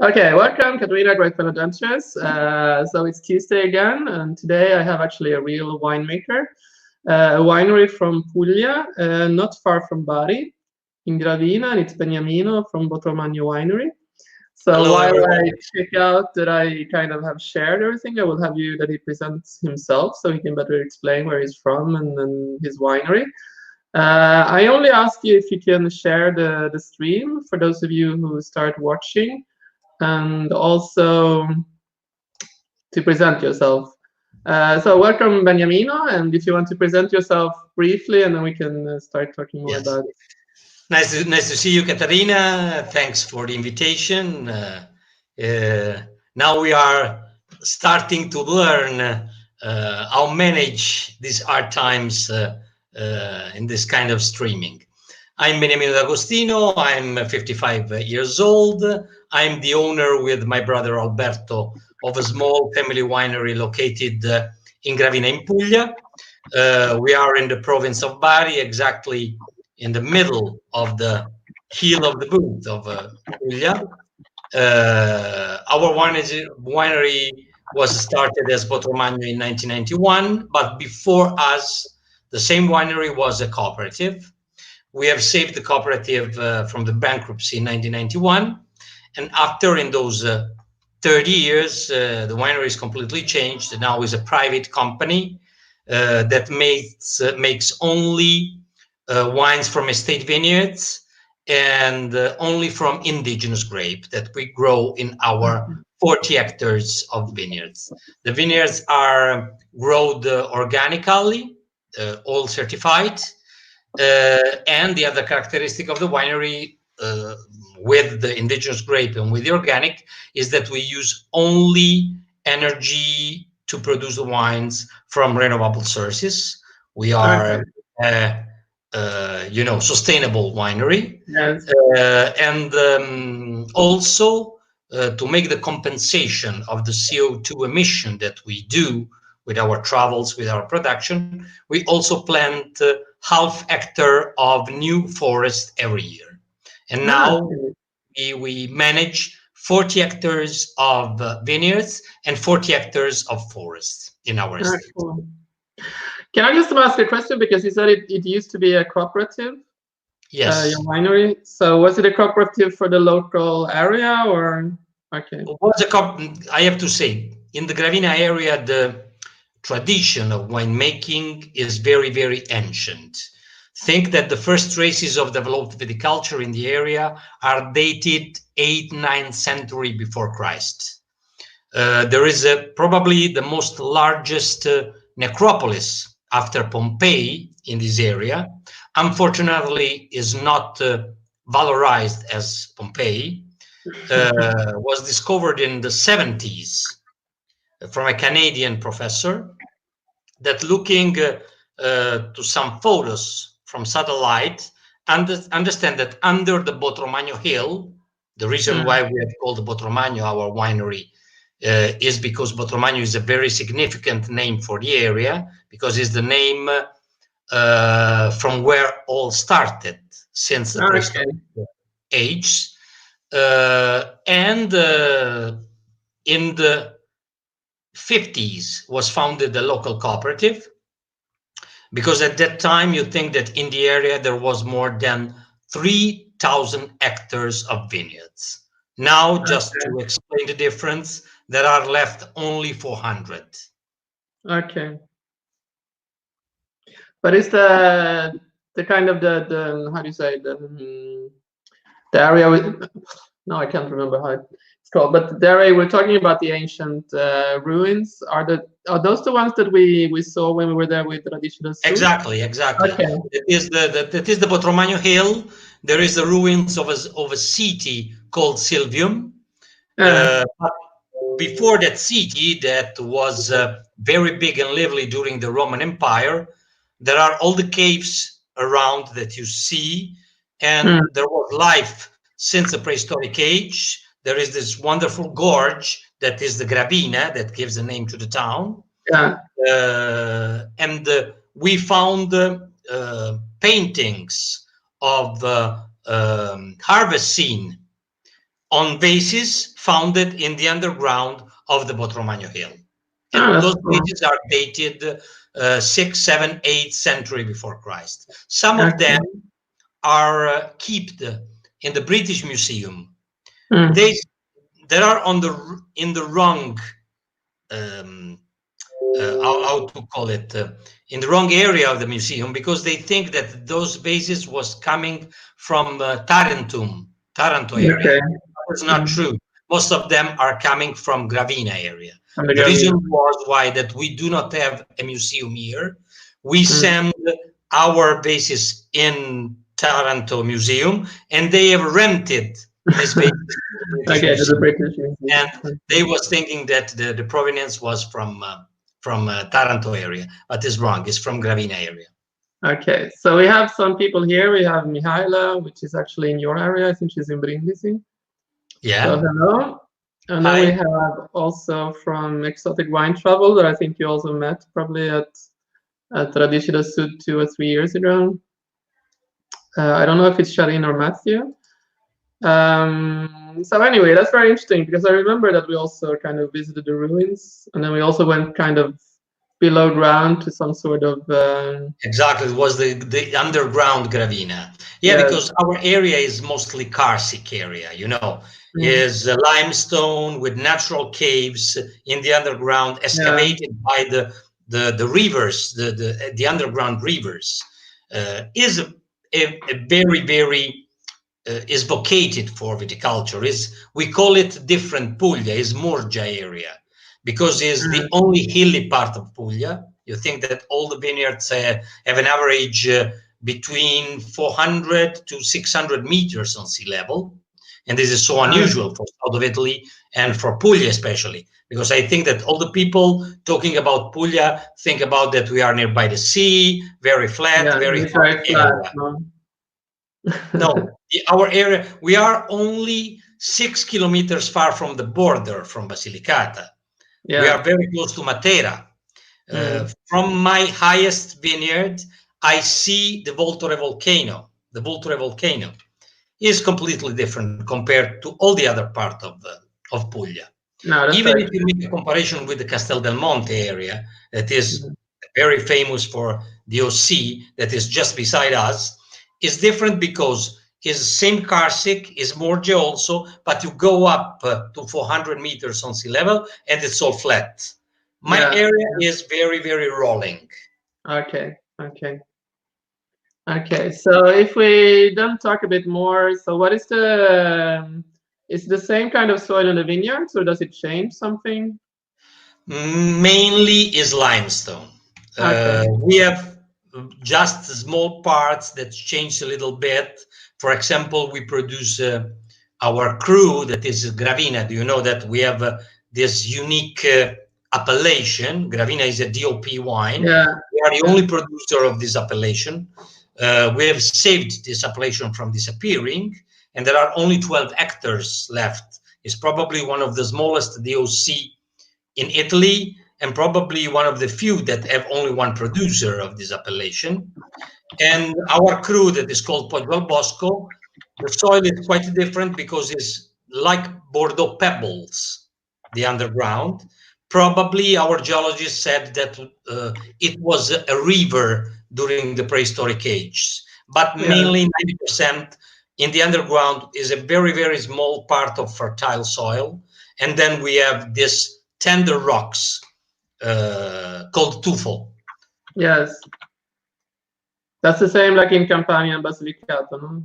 Okay, welcome, Gravina, Great Adventures. So it's Tuesday again, and today I have actually a real winemaker, a winery from Puglia, not far from Bari, in Gravina, and it's Beniamino from Botromagno Winery. So Hello, while everyone. I check out that I kind of have shared everything, I will have you that he presents himself so he can better explain where he's from and his winery. I only ask you if you can share the stream for those of you who start watching, and also to present yourself. So welcome, Beniamino, and if you want to present yourself briefly, and then we can start talking more about it. Nice to see you, Katarina. Thanks for the invitation. Now we are starting to learn how manage these hard times in this kind of streaming. I'm Beniamino D'Agostino. I'm 55 years old. I'm the owner with my brother Alberto of a small family winery located in Gravina in Puglia. We are in the province of Bari, exactly in the middle of the heel of the boot of Puglia. Our winery was started as Botromagno in 1991, but before us, the same winery was a cooperative. We have saved the cooperative from the bankruptcy in 1991, and after, in those 30 years, the winery is completely changed. Now is a private company that makes only wines from estate vineyards and only from indigenous grape that we grow in our 40 hectares of vineyards. The vineyards are grown organically, all certified, and the other characteristic of the winery with the indigenous grape and with the organic is that we use only energy to produce the wines from renewable sources. We are sustainable winery. Yes. And also to make the compensation of the CO2 emission that we do with our travels, with our production, we also plant half hectare of new forest every year. And now we manage 40 hectares of vineyards and 40 hectares of forests in our estate. Cool. Can I just ask a question? Because you said it used to be a cooperative, yes, your winery. So was it a cooperative for the local area, or okay? I have to say, in the Gravina area, the tradition of winemaking is very, very ancient. Think that the first traces of developed viticulture in the area are dated 8th, 9th century before Christ. There is probably the most largest necropolis after Pompeii in this area. Unfortunately, is not valorized as Pompeii. Was discovered in the 70s from a Canadian professor that, looking to some photos from satellite, understand that under the Botromagno hill, the reason why we have called Botromagno our winery is because Botromagno is a very significant name for the area, because it's the name from where all started since the prehistoric age. And in the 50s was founded a local cooperative, because at that time you think that in the area there was more than 3,000 hectares of vineyards. Now, just to explain the difference, there are left only 400. Okay. But is the kind of the how do you say the area with, no, I can't remember how it's called, but the area we're talking about, the ancient ruins, are those the ones that we saw when we were there with Radici? Exactly. Okay. It is the Botromagno hill. There is the ruins of a city called Silvium. Before that city, that was very big and lively during the Roman Empire, there are all the caves around that you see, and there was life since the prehistoric age. There is this wonderful gorge that is the Gravina that gives the name to the town. And we found paintings of harvest scene on bases founded in the underground of the Botromagno hill. And Oh, those that's cool. bases are dated 6th, 7th, 8th century before Christ. Some of Okay. them are kept in the British Museum. Mm. They are in the wrong how to call it in the wrong area of the museum, because they think that those bases was coming from Taranto area. Okay. That's not true. Most of them are coming from Gravina area. From The the reason Gravina. was why that we do not have a museum here. We send our bases in Taranto Museum, and they have rented this base to the British Okay, to the Museum. British Museum. And they was thinking that the provenance was from Taranto area, but it's wrong. It's from Gravina area. Okay, so we have some people here. We have Mihaela, which is actually in your area. I think she's in Brindisi. Yeah. So hello. And then Hi. we have also from Exotic Wine Travel that I think you also met probably at Radici del Sud 2 or 3 years ago. I don't know if it's Shireen or Matthew. So anyway, that's very interesting because I remember that we also kind of visited the ruins, and then we also went kind of below ground to some sort of exactly, it was the underground Gravina. Yeah, yes. because our area is mostly karst area, you know, is limestone with natural caves in the underground, excavated by the rivers, the underground rivers. Is a very is vocated for viticulture. We call it different Puglia, is Murgia area, because it's the only hilly part of Puglia. You think that all the vineyards have an average between 400 to 600 meters on sea level. And this is so unusual for south of Italy and for Puglia especially, because I think that all the people talking about Puglia think about that we are nearby the sea, very flat, very hot area. No, our area, we are only 6 kilometers far from the border from Basilicata. We are very close to Matera. From my highest vineyard, I see the Voltore volcano. The Voltore volcano is completely different compared to all the other part of Puglia. Even if you make a comparison with the Castel del Monte area, that is very famous for the OC, that is just beside us, is different because it's the same karstic, is Murgia also, but you go up to 400 meters on sea level and it's all flat. My area is very rolling. Okay. So if we then talk a bit more, so what is is the same kind of soil in the vineyards, or does it change something? Mainly is limestone. We have just small parts that change a little bit. For example, we produce our cru that is Gravina. Do you know that we have this unique appellation? Gravina is a DOP wine. Yeah. We are the only producer of this appellation. We have saved this appellation from disappearing, and there are only 12 hectares left. It's probably one of the smallest DOC in Italy, and probably one of the few that have only one producer of this appellation. And our cru that is called Poggio al Bosco, the soil is quite different because it's like Bordeaux pebbles, the underground. Probably our geologist said that it was a river during the prehistoric age, but mainly 90% in the underground is a very small part of fertile soil. And then we have this tender rocks called tufo. Yes. That's the same like in Campania and Basilicata, no?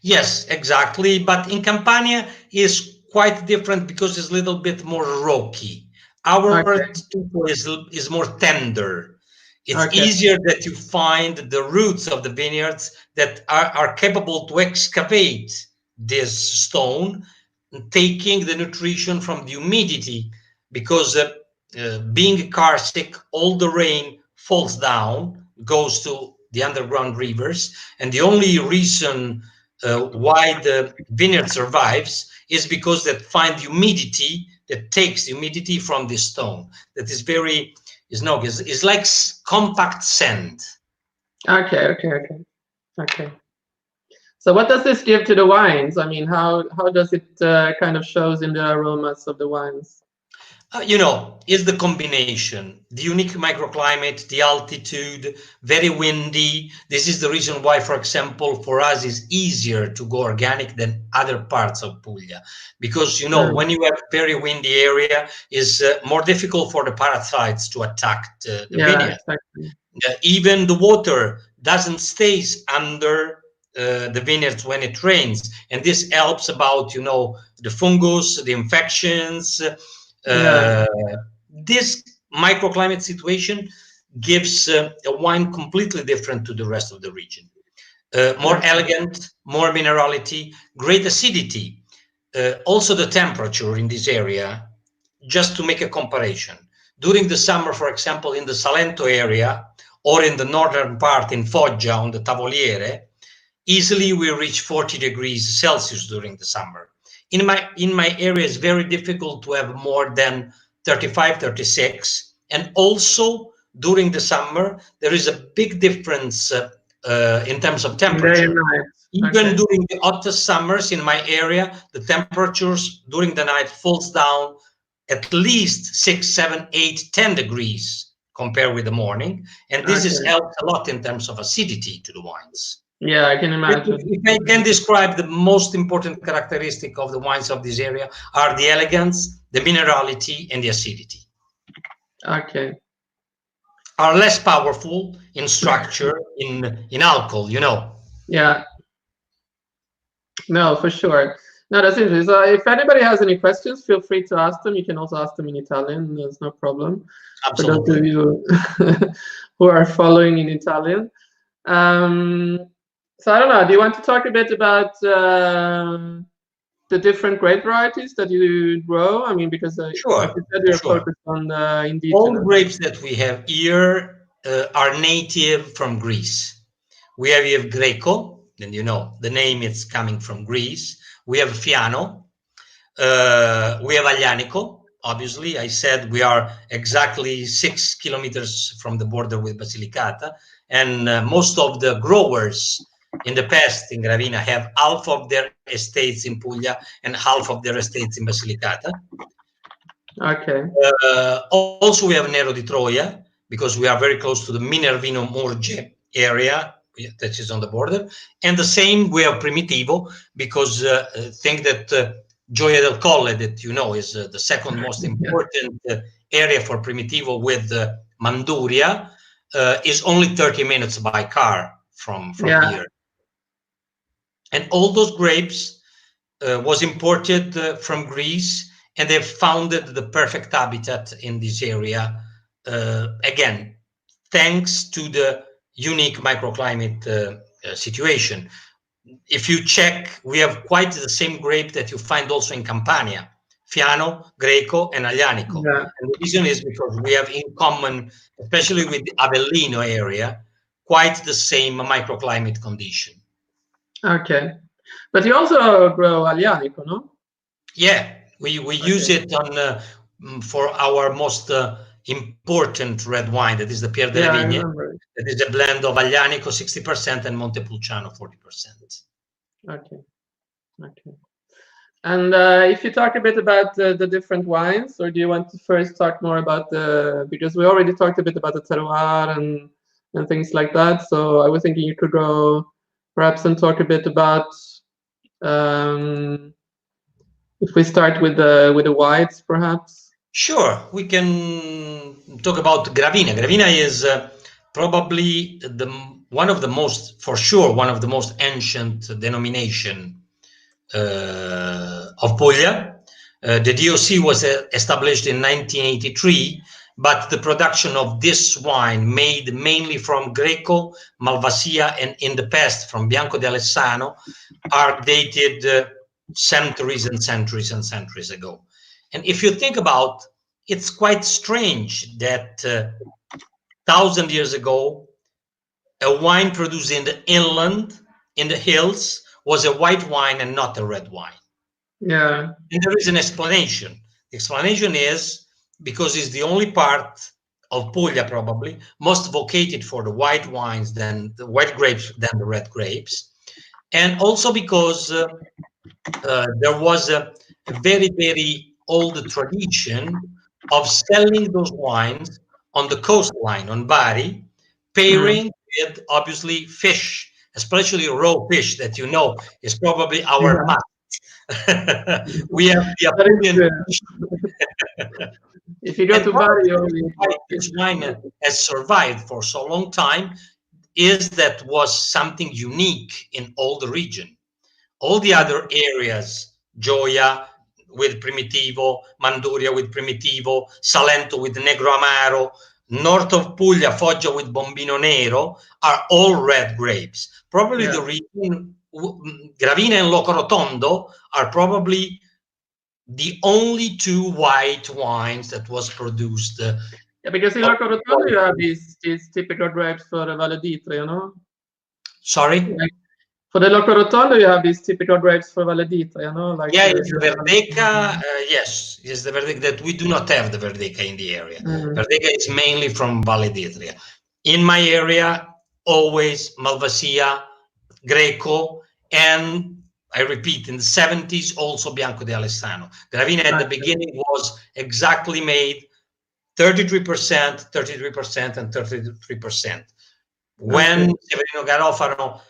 Yes, exactly. But in Campania is quite different because it's a little bit more rocky. Our tufo is more tender. It's easier that you find the roots of the vineyards that are capable to excavate this stone, taking the nutrition from the humidity, because being karstic, all the rain falls down, goes to the underground rivers, and the only reason why the vineyard survives is because that find humidity, that takes the humidity from the stone. That is very, is like compact sand. Okay. So what does this give to the wines? I mean, how does it kind of shows in the aromas of the wines? You know, is the combination, the unique microclimate, the altitude, very windy. This is the reason why, for example, for us it's easier to go organic than other parts of Puglia, because you know when you have very windy area, is more difficult for the parasites to attack the vineyard. Exactly. Even the water doesn't stays under the vineyards when it rains, and this helps about, you know, the fungus, the infections. This microclimate situation gives a wine completely different to the rest of the region. More elegant, more minerality, great acidity. Also the temperature in this area, just to make a comparison. During the summer, for example, in the Salento area or in the northern part in Foggia on the Tavoliere, easily we reach 40 degrees Celsius during the summer. In my area, it's very difficult to have more than 35, 36. And also during the summer, there is a big difference in terms of temperature. Even during the hottest summers in my area, the temperatures during the night falls down at least 6, 7, 8, 10 degrees compared with the morning. And this is helped a lot in terms of acidity to the wines. Yeah, I can imagine. If I can describe the most important characteristic of the wines of this area are the elegance, the minerality, and the acidity. Okay. Are less powerful in structure, in alcohol, you know. Yeah. No, for sure. No, that's interesting. So if anybody has any questions, feel free to ask them. You can also ask them in Italian. There's no problem. Absolutely. For those of you who are following in Italian. So I don't know. Do you want to talk a bit about the different grape varieties that you grow? I mean, because sure, like you said, you're focused on indigenous. All grapes that we have here are native from Greece. We have Greco, and you know the name is coming from Greece. We have Fiano. We have Aglianico. Obviously, I said we are exactly 6 kilometers from the border with Basilicata, and most of the growers in the past in Gravina have half of their estates in Puglia and half of their estates in Basilicata. Okay. Also, we have Nero di Troia because we are very close to the Minervino Murge area that is on the border, and the same we have Primitivo because think that Gioia del Colle, that you know is the second most important area for Primitivo with Manduria, is only 30 minutes by car from here. And all those grapes was imported from Greece, and they've founded the perfect habitat in this area. Again, thanks to the unique microclimate situation. If you check, we have quite the same grape that you find also in Campania, Fiano, Greco, and Aglianico. And the reason is because we have in common, especially with the Avellino area, quite the same microclimate condition. Okay. But you also grow Aglianico, no? Yeah, we use it on for our most important red wine, that is the Pierre de la Vigne. That is a blend of Aglianico 60% and Montepulciano 40%. Okay. Okay. And if you talk a bit about the different wines, or do you want to first talk more about because we already talked a bit about the terroir and things like that. So I was thinking you could go perhaps and talk a bit about if we start with the whites, perhaps. Sure, we can talk about Gravina. Gravina is probably one of the most ancient denomination of Puglia. The DOC was established in 1983, but the production of this wine, made mainly from Greco, Malvasia, and in the past from Bianco di Alessano, are dated centuries and centuries and centuries ago. And if you think about, it's quite strange that 1,000 years ago, a wine produced in the inland, in the hills, was a white wine and not a red wine. Yeah. And there is an explanation. The explanation is because it's the only part of Puglia probably most vocated for the white wines than the white grapes than the red grapes. and also because there was a very, very old tradition of selling those wines on the coastline, on Bari, Mm. pairing with obviously fish, especially raw fish that you know is probably our Yeah, must. We have the that is Apulian true. fish, If you go and to Bari, probably you only why raw fish. this wine has survived for so long time is that was something unique in all the region. All the other areas, Gioia with Primitivo, Manduria with Primitivo, Salento with Negro Amaro, north of Puglia, Foggia with Bombino Nero, are all red grapes. Probably Yeah. the region, Gravina and Locorotondo are probably the only two white wines that was produced. Yeah, because in Of Locorotondo you have these typical grapes for the Valle d'Itria, you know? Sorry? Like for the Locorotondo you have these typical grapes for Valle d'Itria, you know? Like Yeah, the it's the Verdeca. Yes, it's the Verdeca that we do not have the Verdeca in the area. Mm. Verdeca is mainly from Valle d'Itria. In my area, always Malvasia, Greco, and I repeat, in the 70s, also Bianco di Alessano. Gravina at the Okay. beginning was exactly made 33%, 33%, and 33%. When Okay. Severino Garofano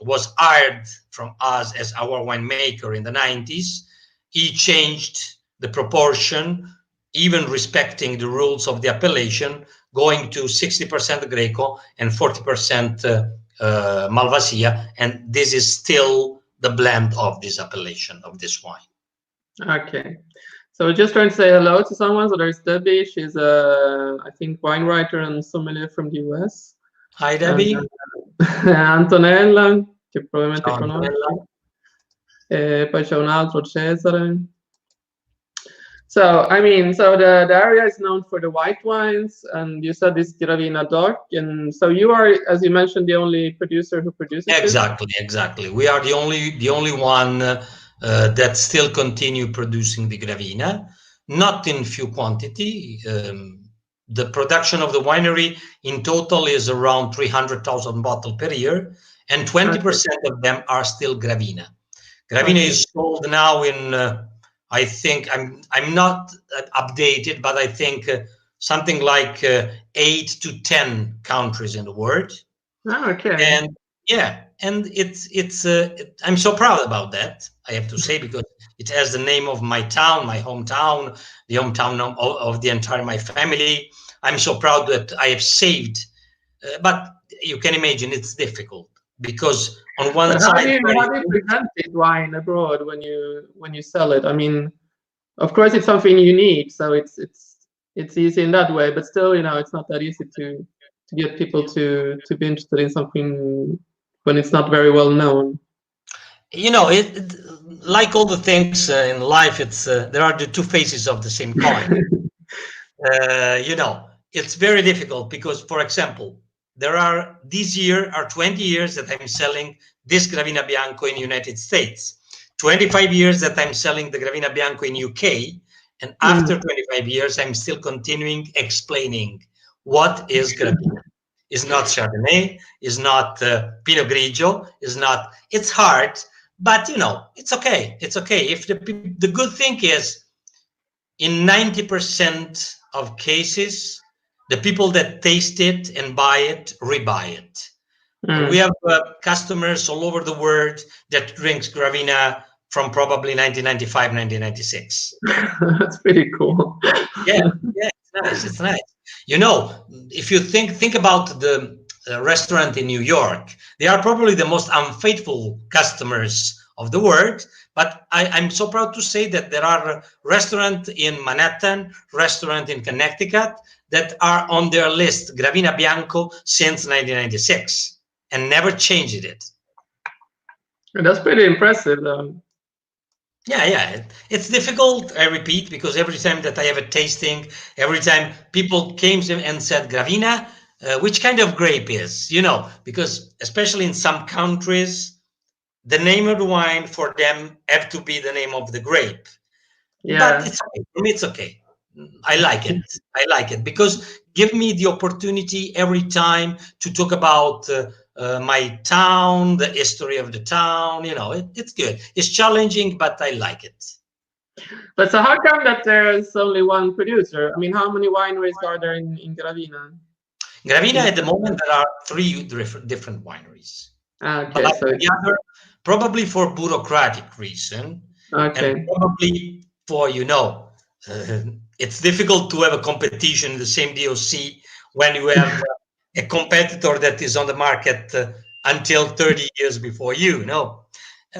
was hired from us as our winemaker in the 90s, he changed the proportion, even respecting the rules of the appellation, going to 60% Greco and 40% Malvasia, and this is still the blend of this appellation of this wine. Okay. So we're just trying to say hello to someone. So there's Debbie. She's I think, wine writer and sommelier from the US. Hi, And Debbie. Antonella, che probabilmente Ciao, Antonella. conosci. E poi c'è un altro, Cesare. So, I mean, so the area is known for the white wines, and you said this Gravina DOC, and so you are, as you mentioned, the only producer who produces this? Exactly. We are the only one that still continue producing the Gravina, not in few quantity. The production of the winery in total is around 300,000 bottles per year, and 20% of them are still Gravina. Gravina is sold now in, I think, I'm not updated, but I think something like 8 to 10 countries in the world. And yeah, and it's I'm so proud about that, I have to say, because it has the name of my town, my hometown, the hometown of the entire my family. I'm so proud that I have saved, but you can imagine it's difficult because on one But side, how do you present this wine abroad when you sell it? I mean, of course it's something unique, so it's easy in that way, but still, you know, it's not that easy to get people to be interested in something when it's not very well known. you know, like all the things in life, it's there are the two faces of the same coin. You know, it's very difficult because, for example, this year are 20 years that I'm selling this Gravina Bianco in United States, 25 years that I'm selling the Gravina Bianco in UK, and after 25 years, I'm still continuing explaining what is Gravina. It's not Chardonnay, it's not Pinot Grigio, it's hard, but you know, it's okay. It's okay. If the good thing is, in 90% of cases, the people that taste it and buy it, rebuy it. We have customers all over the world that drinks Gravina from probably 1995, 1996. That's pretty cool. Yeah, it's nice. You know, if you think about the restaurant in New York, they are probably the most unfaithful customers of the world. But I'm so proud to say that there are restaurants in Manhattan, restaurant in Connecticut that are on their list, Gravina Bianco, since 1996 and never changed it. That's pretty impressive, though. Yeah, it's difficult, I repeat, because every time that I have a tasting, every time people came and said, Gravina, which kind of grape is, you know, because especially in some countries, the name of the wine for them have to be the name of the grape. Yeah. But it's okay. For me, it's okay. I like it because give me the opportunity every time to talk about my town, the history of the town. You know, it's good. It's challenging, but I like it. But so how come that there's only one producer? I mean, how many wineries are there in Gravina? Gravina, at the moment, there are 3 different wineries. Okay, But so the other, probably for bureaucratic reason, okay. and probably for, you know, it's difficult to have a competition in the same DOC when you have a competitor that is on the market until 30 years before you know.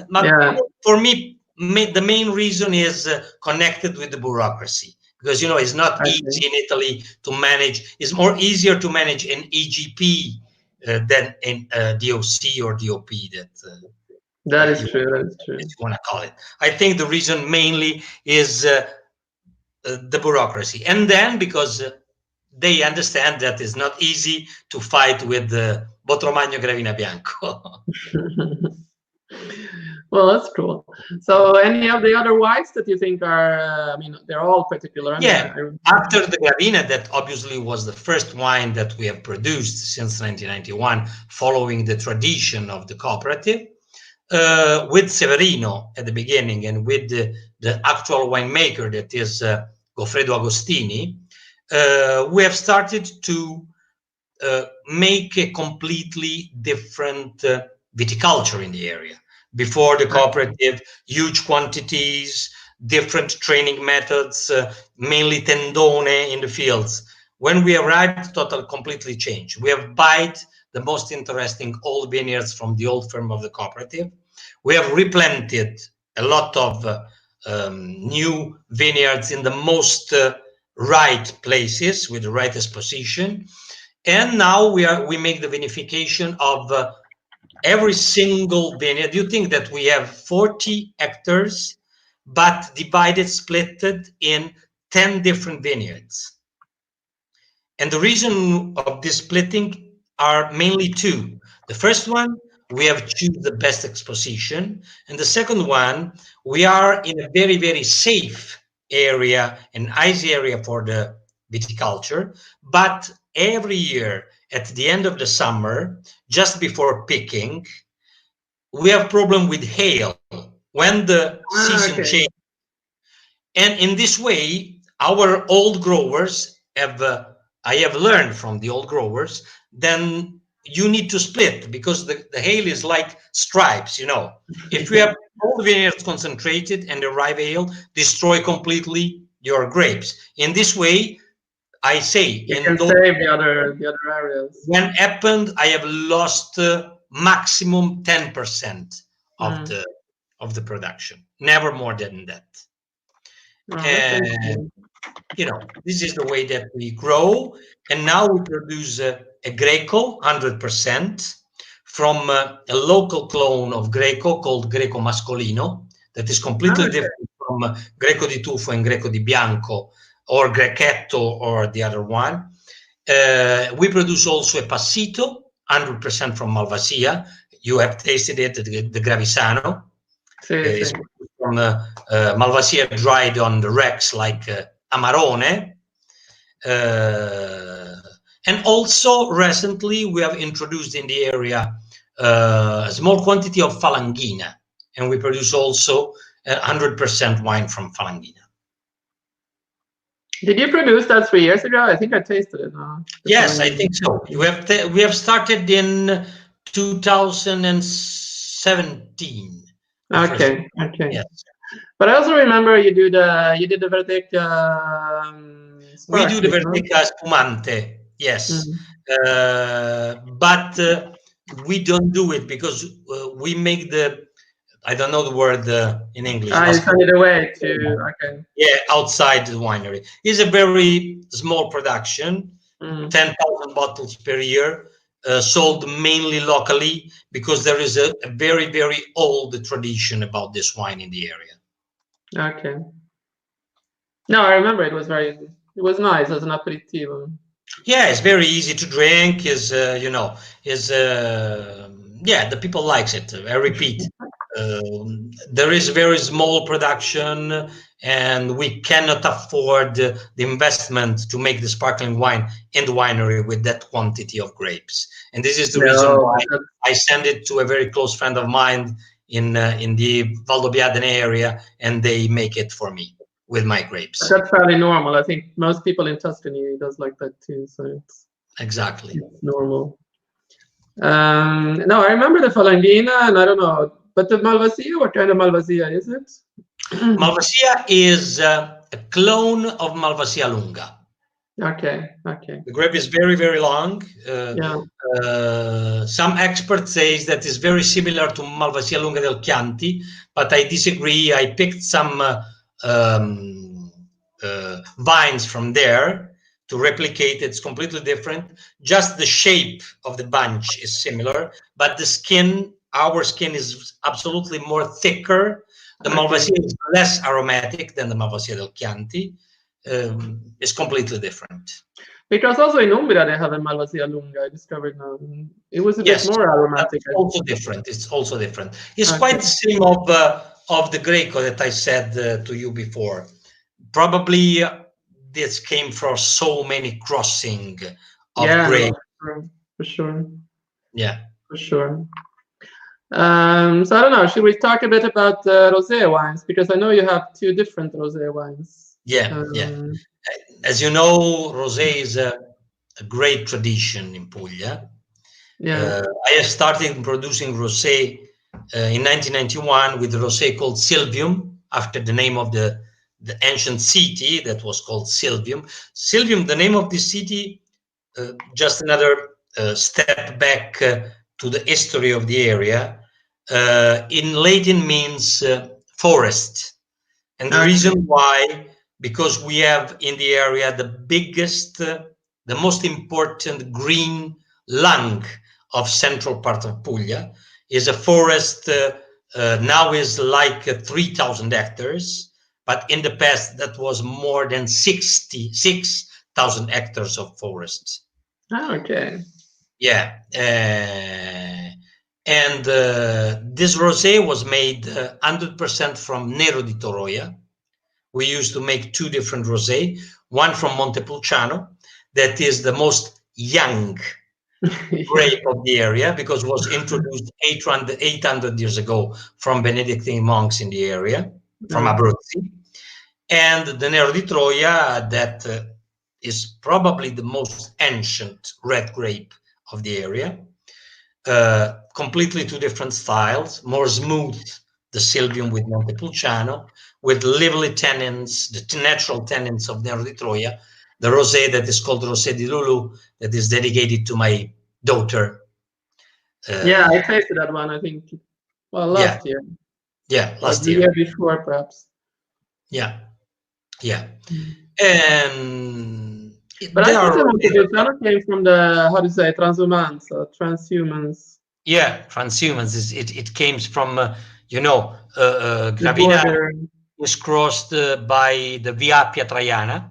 But Yeah. for me, the main reason is connected with the bureaucracy, because, you know, it's not easy in Italy to manage. It's more easier to manage an EGP than in DOC or DOP. That is true. That is true. As you want to call it. I think the reason mainly is the bureaucracy, and then because they understand that it's not easy to fight with Botromagno Gravina Bianco. Well, that's cool. So, any of the other wines that you think are? I mean, they're all particular. I Yeah, mean, after the Gravina, that obviously was the first wine that we have produced since 1991, following the tradition of the cooperative. With Severino at the beginning and with the actual winemaker that is Goffredo Agostini, we have started to make a completely different viticulture in the area. Before the cooperative, huge quantities, different training methods, mainly tendone in the fields. When we arrived, completely changed. We have bought the most interesting old vineyards from the old firm of the cooperative. We have replanted a lot of new vineyards in the most right places with the right exposition. And now we make the vinification of every single vineyard. You think that we have 40 hectares, but divided, splitted in 10 different vineyards. And the reason of this splitting are mainly 2. The first one, we have choose the best exposition. And the second one, we are in a very, very safe area, an icy area for the viticulture. But every year, at the end of the summer, just before picking, we have problem with hail when the season changes. And in this way, our old growers have, I have learned from the old growers, then you need to split, because the hail is like stripes, you know. If you have all the vineyards concentrated and the ripe hail destroy completely your grapes. In this way, I say, you can save the other areas. When happened, I have lost maximum 10% of the production, never more than that. And you know, this is the way that we grow. And now we produce a Greco 100% from a local clone of Greco called Greco Mascolino, that is completely different from Greco di Tufo and Greco di Bianco, or Grechetto, or the other one. We produce also a Passito 100% from Malvasia. You have tasted it, the Gravisano. It's from Malvasia dried on the wrecks like Amarone. And also recently we have introduced in the area a small quantity of Falanghina, and we produce also 100% wine from Falanghina. Did you produce that 3 years ago? I think I tasted it. Yes, I think so. We have started in 2017. Okay. Yes. But I also remember you did the Verdeca. We do the Verdeca Spumante, yes. But we don't do it because we make the, I don't know the word in English. You send it away to, yeah, outside the winery. It's a very small production, 10,000 bottles per year, sold mainly locally, because there is a very, very old tradition about this wine in the area. Okay. No, I remember it was nice as an aperitivo. Yeah, it's very easy to drink. Is you know, is yeah, the people likes it. I repeat, There is very small production, and we cannot afford the investment to make the sparkling wine in the winery with that quantity of grapes. And this is the reason No, why I send it to a very close friend of mine in the Valdobbiadene area, and they make it for me with my grapes. that's fairly normal. I think most people in Tuscany does like that too, so it's Exactly. normal. No, I remember the Falanghina, and I don't know, but the Malvasia, what kind of Malvasia is it? Malvasia is a clone of Malvasia lunga. Okay, okay. The grape is very, very long. Yeah. Some experts say that it's very similar to Malvasia lunga del Chianti, but I disagree. I picked some vines from there to replicate. It's completely different. Just the shape of the bunch is similar, but the skin, our skin, is absolutely more thicker. The Malvasia is less aromatic than the Malvasia del Chianti. It's completely different. Because also in Umbria they have a Malvasia lunga, I discovered now. It was a bit more aromatic. It's also different. It's also different. It's quite the same of the Greco that I said to you before. Probably this came from so many crossing of grapes. For sure. Yeah. For sure. So I don't know, should we talk a bit about rosé wines? Because I know you have two different rosé wines. Yeah, yeah. As you know, rosé is a great tradition in Puglia. Yeah. I have started producing rosé in 1991 with a rosé called Silvium, after the name of the ancient city that was called Silvium. Silvium, the name of this city, just another step back to the history of the area. In Latin means forest. And the reason why, because we have in the area the biggest, the most important green lung of central part of Puglia, is a forest now is like 3,000 hectares, but in the past that was more than 66,000 hectares of forest. Okay. Yeah. And this rosé was made 100% from Nero di Toroia. We used to make two different rosé, one from Montepulciano, that is the most young grape of the area, because it was introduced 800 years ago from Benedictine monks in the area, from Abruzzi. And the Nero di Troia, that is probably the most ancient red grape of the area. Completely two different styles, more smooth, the Silvium with Montepulciano, with lively tannins, the natural tannins of Nero di Troia, the rosé that is called Rosé di Lulu, that is dedicated to my daughter. Yeah, I tasted that one, I think, well, last year. Yeah, last year. The year before, perhaps. Yeah, yeah. And but I thought the Montepulciano came from the, how do you say, transhumance or transhumans. Yeah, transhumans. It came from, you know, Gravina is crossed by the Via Appia Traiana.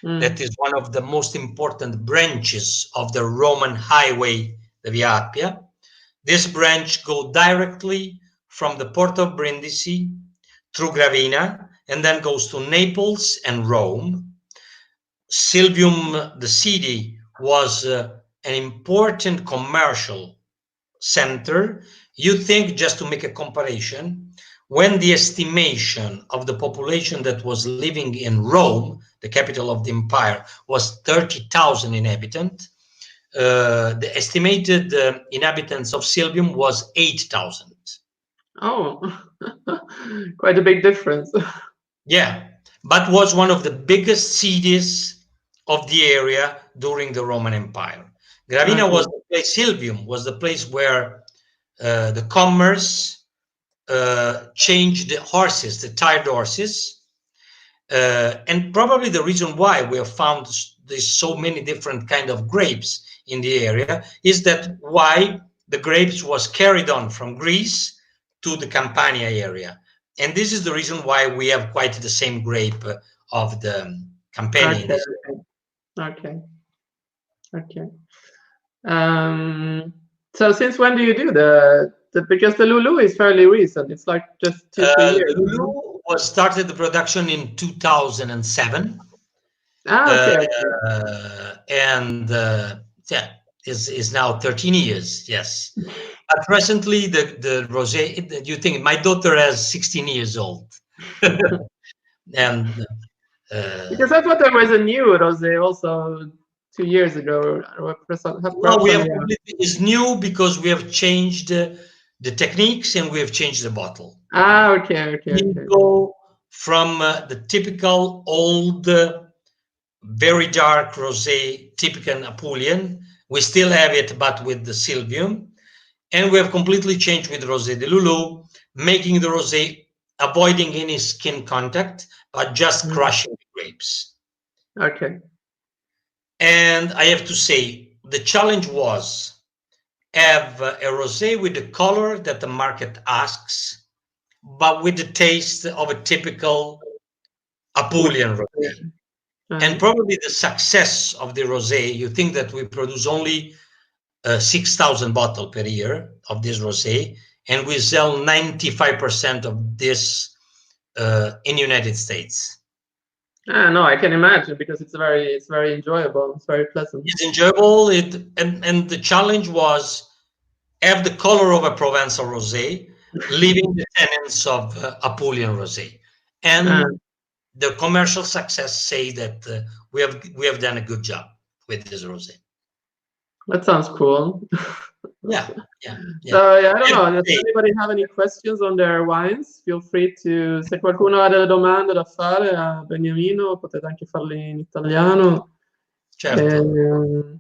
That is one of the most important branches of the Roman highway, the Via Appia. This branch goes directly from the port of Brindisi through Gravina and then goes to Naples and Rome. Silvium, the city, was an important commercial center. You think, just to make a comparison, when the estimation of the population that was living in Rome, the capital of the empire, was 30,000 inhabitants, the estimated inhabitants of Silvium was 8,000. Oh, quite a big difference. Yeah, but was one of the biggest cities of the area during the Roman Empire. Gravina was the place, Silvium was the place where the commerce changed the horses, the tired horses. And probably the reason why we have found there's so many different kind of grapes in the area is that why the grapes was carried on from Greece to the Campania area. And this is the reason why we have quite the same grape of the Campania. Okay. So since when do you do the because the Lulu is fairly recent. It's like just 2-3 years. The Lulu was started the production in 2007. Okay. And yeah, is now 13 years. Yes. But recently, the rosé. You think my daughter has 16 years old, and because I thought there was a new rosé also 2 years ago. well, we have completely is new because we have changed the techniques and we have changed the bottle. Okay. We go from the typical old, very dark rosé, typical Apulian. We still have it, but with the Silvium. And we have completely changed with Rosé de Lulu, making the rosé, avoiding any skin contact, but just crushing the grapes. Okay. And I have to say, the challenge was have a rosé with the color that the market asks, but with the taste of a typical Apulian rosé. And probably the success of the rosé, you think that we produce only 6,000 bottles per year of this rosé, and we sell 95% of this in United States. No, I can imagine, because it's very enjoyable. It's very pleasant. It's enjoyable. And the challenge was have the color of a Provençal rosé, leaving the tenets of Apulian rosé, and the commercial success say that we have done a good job with this rosé. That sounds cool. Yeah. So I don't know. Does anybody have any questions on their wines? Feel free to. Se qualcuno ha delle domande da fare a Beniamino, potete anche farle in italiano. Certo.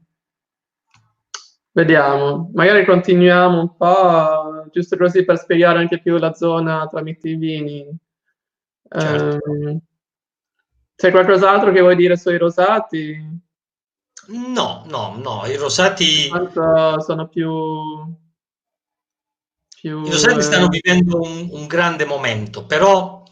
Vediamo. Magari continuiamo un po', giusto così per spiegare anche più la zona tramite i vini. Certo. C'è qualcos'altro che vuoi dire sui rosati? No, i rosati sono più i rosati stanno vivendo un grande momento, però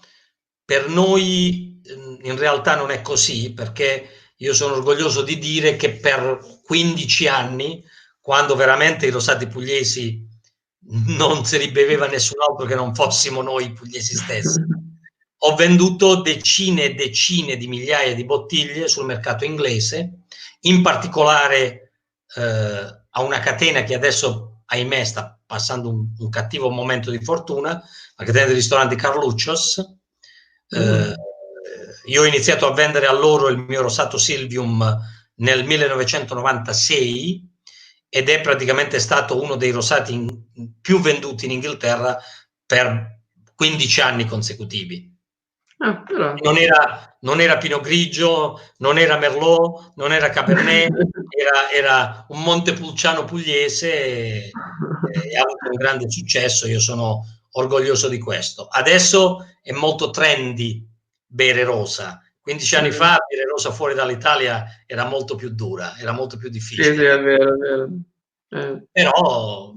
per noi in realtà non è così, perché io sono orgoglioso di dire che per 15 anni, quando veramente i rosati pugliesi non se li beveva nessun altro che non fossimo noi pugliesi stessi, ho venduto decine e decine di migliaia di bottiglie sul mercato inglese, in particolare a una catena che adesso, ahimè, sta passando un cattivo momento di fortuna, la catena dei ristoranti Carluccios. Io ho iniziato a vendere a loro il mio rosato Silvium nel 1996 ed è praticamente stato uno dei rosati più venduti in Inghilterra per 15 anni consecutivi. Non era Pinot Grigio, non era Merlot, non era Cabernet, era un Montepulciano pugliese e ha avuto un grande successo. Io sono orgoglioso di questo. Adesso è molto trendy bere rosa. 15 anni fa bere rosa fuori dall'Italia era molto più dura, era molto più difficile. Sì, è vero. Però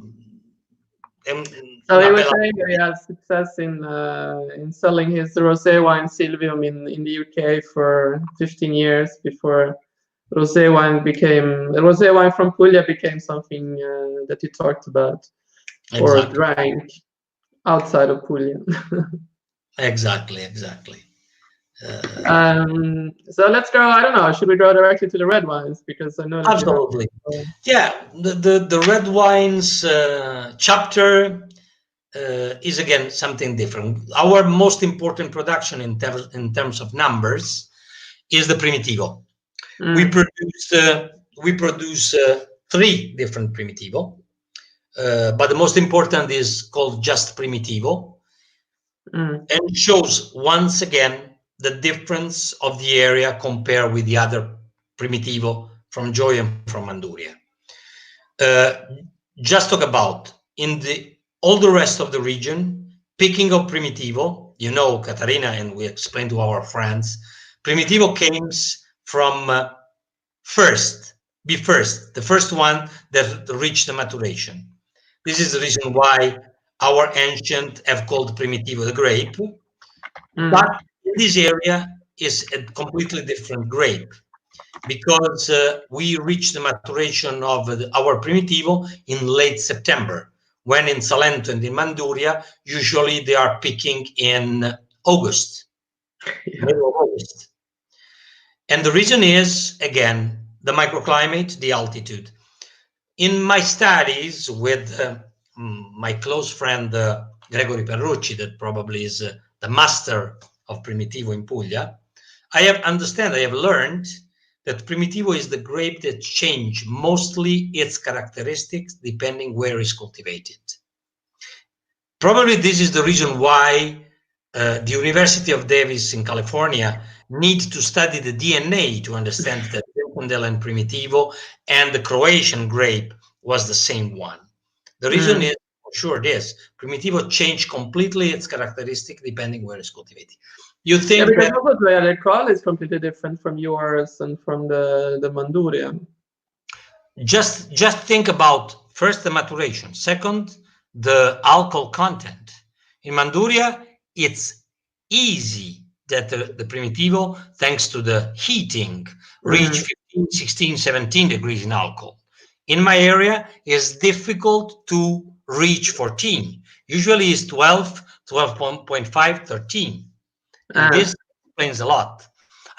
So he was saying that he had success in selling his rosé wine Silvium in the UK for 15 years before rosé wine from Puglia became something that you talked about or drank outside of Puglia. Exactly. So let's go. I don't know. Should we go directly to the red wines? Because I know that absolutely. Yeah, the red wines chapter is again something different. Our most important production in terms of numbers is the Primitivo. We produce 3 different Primitivo, but the most important is called just Primitivo, and it shows once again the difference of the area compared with the other Primitivo from Gioia and from Manduria. Just talk about all the rest of the region, picking up Primitivo, Catarina, and we explained to our friends, Primitivo came from the first one that reached the maturation. This is the reason why our ancient have called Primitivo the grape, but in this area is a completely different grape, because we reached the maturation of our Primitivo in late September, when in Salento and in Manduria, usually they are picking in August, middle of August. And the reason is, again, the microclimate, the altitude. In my studies with my close friend Gregory Perrucci, that probably is the master of Primitivo in Puglia, I have learned that Primitivo is the grape that change mostly its characteristics depending where it's cultivated. Probably this is the reason why the University of Davis in California needs to study the DNA to understand that Zinfandel and Primitivo and the Croatian grape was the same one. The reason is, for sure, this Primitivo changed completely its characteristic depending where it's cultivated. You think because that also the alcohol is completely different from yours and from the Manduria. just think about first the maturation, second the alcohol content. In Manduria, it's easy that the Primitivo, thanks to the heating, reach 15, 16, 17 degrees in alcohol. In my area, it's difficult to reach 14. Usually it's 12, 12.5, 13. And this explains a lot.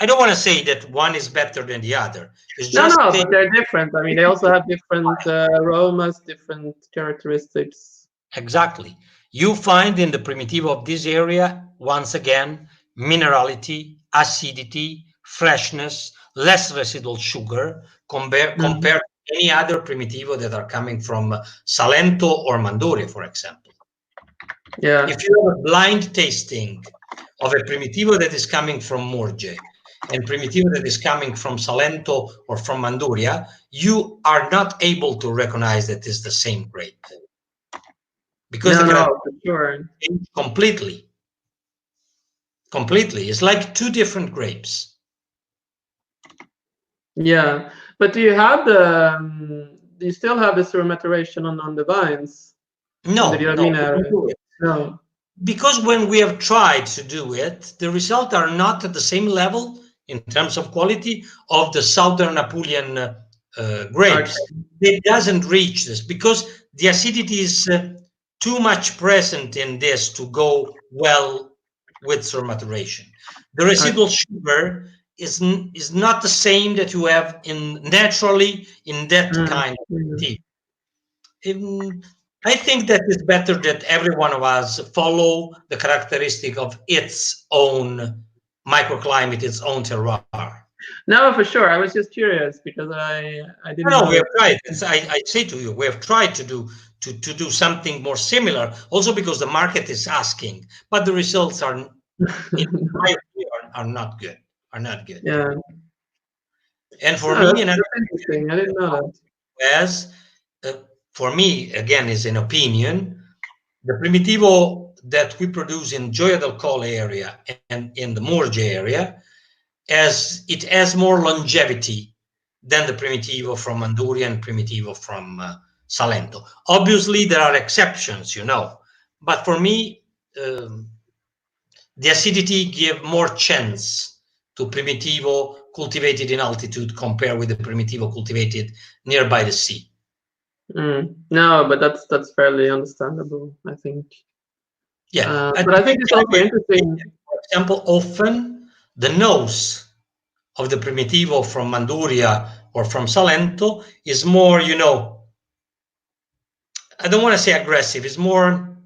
I don't want to say that one is better than the other. It's just no, but they're different. I mean, they also have different aromas, different characteristics. Exactly. You find in the Primitivo of this area, once again, minerality, acidity, freshness, less residual sugar compared to any other Primitivo that are coming from Salento or Manduria, for example. Yeah. If you have a blind tasting of a Primitivo that is coming from Murge and Primitivo that is coming from Salento or from Manduria, you are not able to recognize that it's the same grape. Because for sure. Completely. It's like two different grapes. Yeah, but do you have do you still have the syrup maturation on the vines? No, No. Because when we have tried to do it, the results are not at the same level in terms of quality of the Southern Apulian grapes. Okay. It doesn't reach this because the acidity is too much present in this to go well with syrup maturation. The residual sugar is not the same that you have naturally in that kind of tea. I think that it's better that every one of us follow the characteristic of its own microclimate, its own terroir. No, for sure. I was just curious because I didn't know. No, we have tried. I say to you, we have tried to do something more similar. Also because the market is asking, but the results are, in my opinion, are not good. Yeah. And for me, that's interesting. I didn't know that. As for me, again, is an opinion. The Primitivo that we produce in Gioia del Colle area and in the Murge area, as it has more longevity than the Primitivo from Manduria and Primitivo from Salento. Obviously, there are exceptions, but for me, the acidity give more chance to Primitivo cultivated in altitude compared with the Primitivo cultivated nearby the sea. No, but that's fairly understandable, I think. Yeah, but I think it's also interesting. For example, often the nose of the Primitivo from Manduria or from Salento is more, I don't want to say aggressive, it's more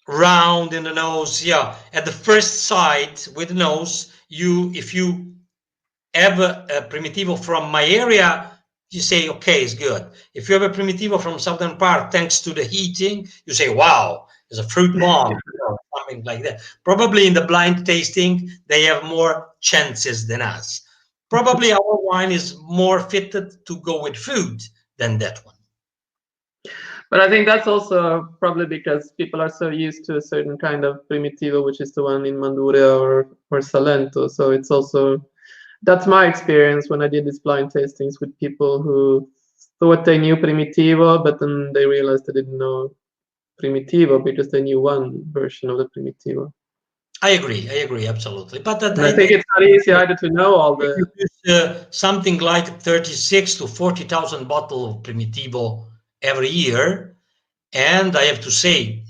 round in the nose. Yeah, at the first sight with the nose, if you have a Primitivo from my area, you say, okay, it's good. If you have a Primitivo from southern part, thanks to the heating, you say, wow, there's a fruit bomb, something like that. Probably in the blind tasting, they have more chances than us. Probably our wine is more fitted to go with food than that one. But I think that's also probably because people are so used to a certain kind of Primitivo, which is the one in Manduria or Salento. So it's also, that's my experience when I did these blind tastings with people who thought they knew Primitivo, but then they realized they didn't know Primitivo because they knew one version of the Primitivo. I agree, absolutely. But I think it's not easy either to know all the. Something like 36 to 40,000 bottles of Primitivo every year. And I have to say,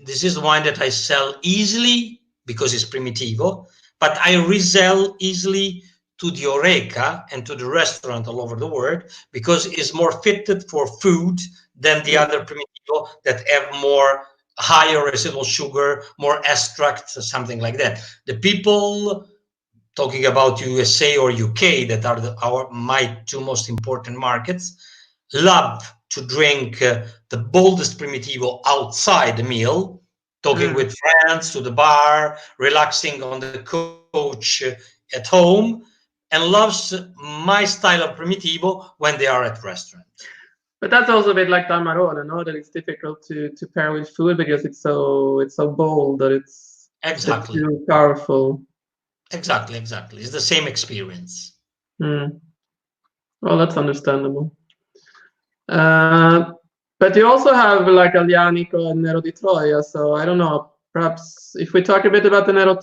this is the wine that I sell easily because it's Primitivo, but I resell easily to the Horeca and to the restaurant all over the world because it's more fitted for food than the other Primitivo that have more higher residual sugar, more extracts, something like that. The people talking about USA or UK, that are my two most important markets, love to drink the boldest Primitivo outside the meal, talking with friends to the bar, relaxing on the couch at home, and loves my style of Primitivo when they are at restaurant. But that's also a bit like Damarone, no? That it's difficult to pair with food because it's so bold that it's Exactly. too powerful. Exactly. It's the same experience. Well, that's understandable. But you also have like Aglianico and Nero di Troia, so I don't know. Perhaps if we talk a bit about the Nero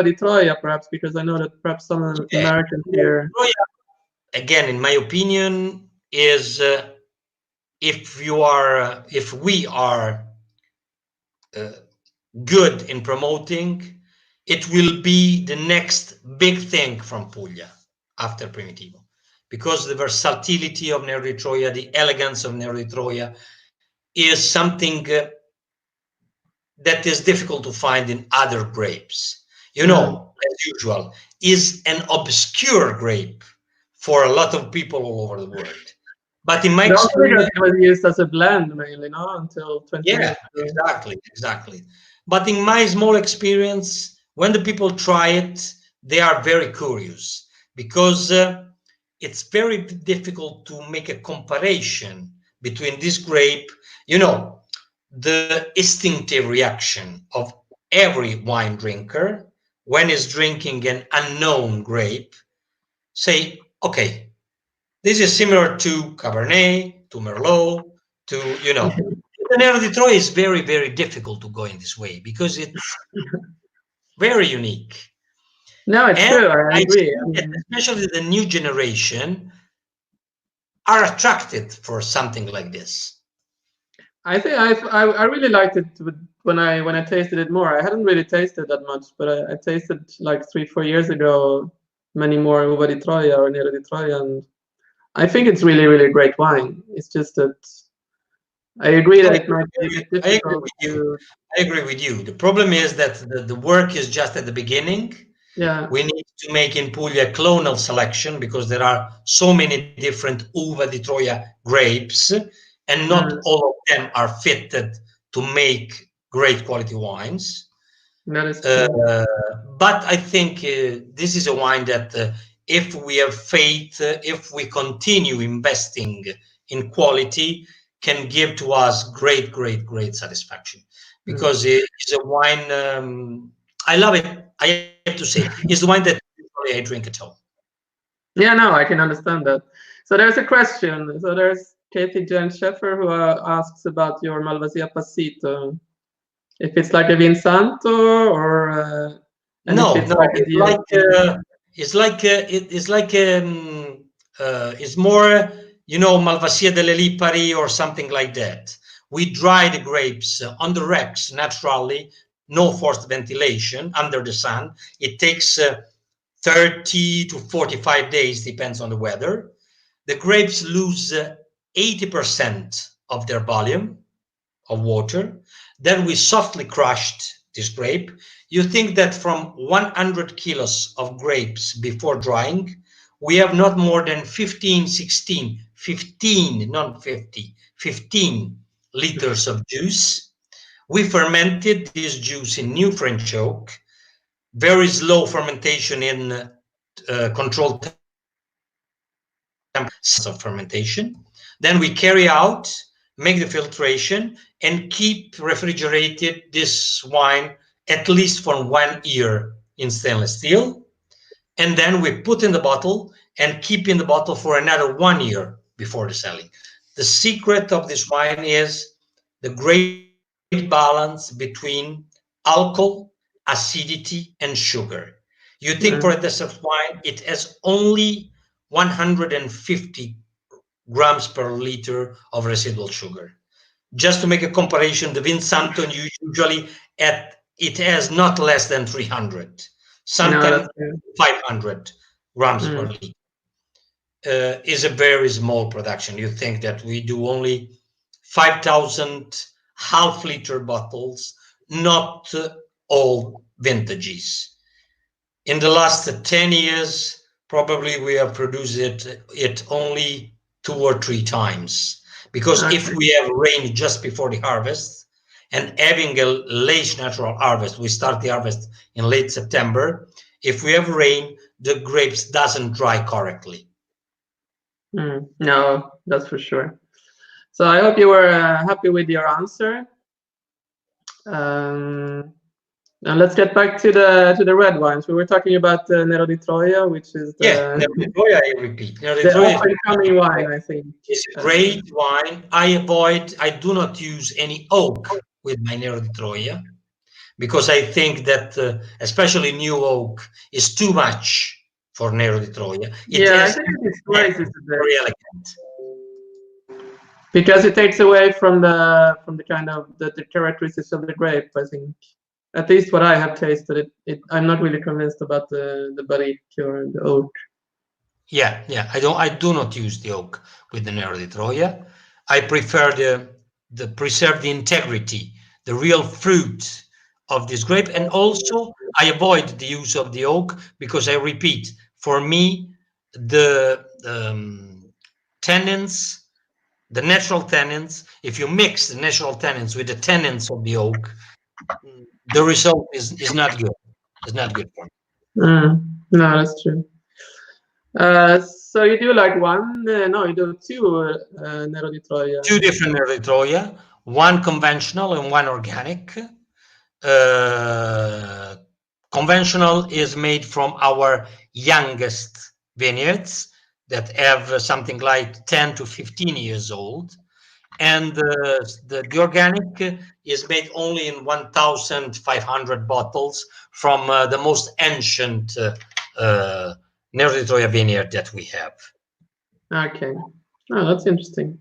di Troia, perhaps, because I know that perhaps some Americans here. Again, in my opinion, is if we are good in promoting, it will be the next big thing from Puglia after Primitivo, because the versatility of Nero di Troia, the elegance of Nero di Troia, is something that is difficult to find in other grapes. You know, as usual, is an obscure grape for a lot of people all over the world. But in my experience, it was used as a blend mainly, no, until 20 years ago. Exactly. But in my small experience, when the people try it, they are very curious because it's very difficult to make a comparison between this grape. You know, the instinctive reaction of every wine drinker when is drinking an unknown grape, say, okay, this is similar to Cabernet, to Merlot, to, you know, the Nero di Troia is very, very difficult to go in this way because it's very unique. No, it's true. I agree. Especially the new generation are attracted for something like this. I think I really liked it when I tasted it more. I hadn't really tasted that much, but I tasted like 3-4 years ago many more Uva di Troia or Nero di Troia, and I think it's really, really great wine. It's just that I agree that it might be a bit difficult. I agree with you. The problem is that the work is just at the beginning. Yeah. We need to make in Puglia clonal selection because there are so many different Uva di Troia grapes, and not all of them are fitted to make great quality wines. That is true. But I think this is a wine that if we have faith, if we continue investing in quality, can give to us great satisfaction, because it's a wine. I love it. I have to say, it's the wine that usually I drink at home. Yeah, no, I can understand that. So there's a question. So there's Katie Jen Sheffer who asks about your Malvasia Pacita. If it's like a Vinsanto or no, it's more, you know, Malvasia delle Lipari or something like that. We dry the grapes on the racks naturally, no forced ventilation under the sun. It takes 30 to 45 days, depends on the weather. The grapes lose 80% of their volume of water. Then we softly crushed this grape. You think that from 100 kilos of grapes before drying, we have not more than 15, not 50, 15 liters of juice. We fermented this juice in new French oak, very slow fermentation in controlled temperatures of fermentation. Then we carry out, make the filtration, and keep refrigerated this wine at least for 1 year in stainless steel. And then we put in the bottle and keep in the bottle for another 1 year before the selling. The secret of this wine is the great balance between alcohol, acidity, and sugar. You think for a dessert wine, it has only 150 grams per liter of residual sugar. Just to make a comparison, the Vinsanto usually it has not less than 300, sometimes 500 grams per liter. Is a very small production. You think that we do only 5,000 half-liter bottles, not all vintages. In the last 10 years, probably we have produced it only 2 or 3 times. Because if we have rain just before the harvest, and having a late natural harvest, we start the harvest in late September. If we have rain, the grapes doesn't dry correctly. No, that's for sure. So I hope you were happy with your answer. Now let's get back to the red wines. We were talking about Nero di Troia, which is Nero di Troia. I repeat, Nero di Troia up-and-coming wine. I think it's a great wine. I do not use any oak with my Nero di Troia because I think that especially new oak is too much for Nero di Troia. I think it's very elegant. Because it takes away from the kind of the characteristics of the grape. I think, at least what I have tasted, I'm not really convinced about the barrique or the oak. Yeah. I do not use the oak with the Nero di Troia. I prefer the preserve the integrity, the real fruit of this grape, and also I avoid the use of the oak because I repeat, for me, the tannins, the natural tannins, if you mix the natural tannins with the tannins of the oak, the result is not good. It's not good for me. No, that's true. So you do like one? No, you do 2 Nero di Troia. 2 different Nero di Troia, one conventional and one organic. Conventional is made from our youngest vineyards that have something like 10 to 15 years old, and the organic is made only in 1,500 bottles from the most ancient Nero di Troia vineyard that we have. Okay, that's interesting.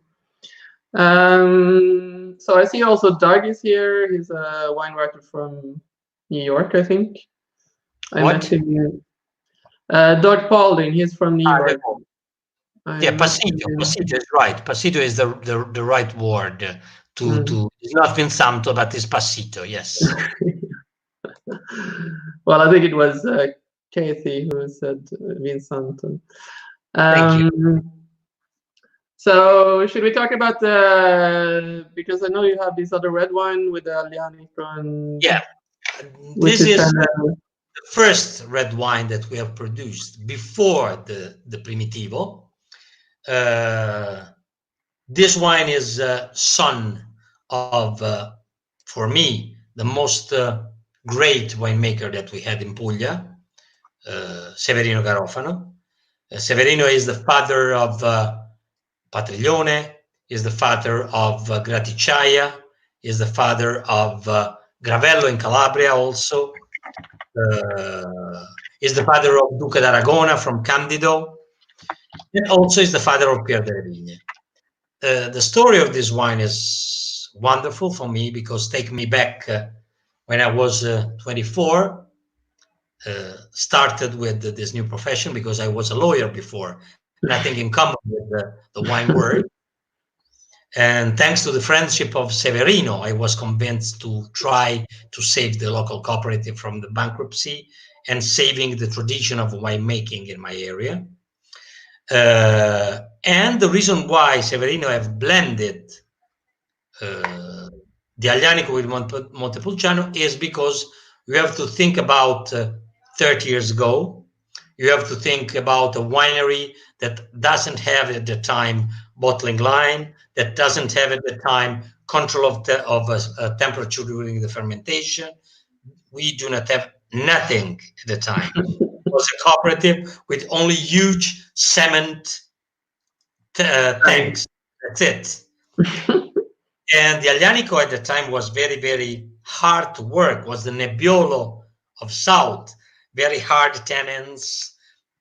So I see also Doug is here. He's a wine writer from New York, I think. I met him. Doug Paulding. He's from New York. Pacito is right. Pacito is the right word to. It's not Vinsanto, but it's Pacito. Yes. Well, I think it was Kathy who said Vinsanto. Thank you. So should we talk about because I know you have this other red wine with the Aglianico and this is the first red wine that we have produced before the Primitivo. This wine is son of, for me, the most great winemaker that we had in Puglia, Severino Garofano. Severino is the father of Patriglione, is the father of Graticaia, is the father of Gravello in Calabria also, is the father of Duca d'Aragona from Candido, and also is the father of Pierre delle Vigne. The story of this wine is wonderful for me because take me back when I was 24, started with this new profession because I was a lawyer before, nothing in common with the wine world. And thanks to the friendship of Severino, I was convinced to try to save the local cooperative from the bankruptcy and saving the tradition of winemaking in my area. And the reason why Severino have blended the Aglianico with Montepulciano is because you have to think about 30 years ago. You have to think about a winery that doesn't have at the time bottling line, that doesn't have at the time control of temperature during the fermentation. We do not have nothing at the time. It was a cooperative with only huge cement tanks. That's it. And the Aglianico at the time was very, very hard to work. Was the Nebbiolo of South. Very hard tannins,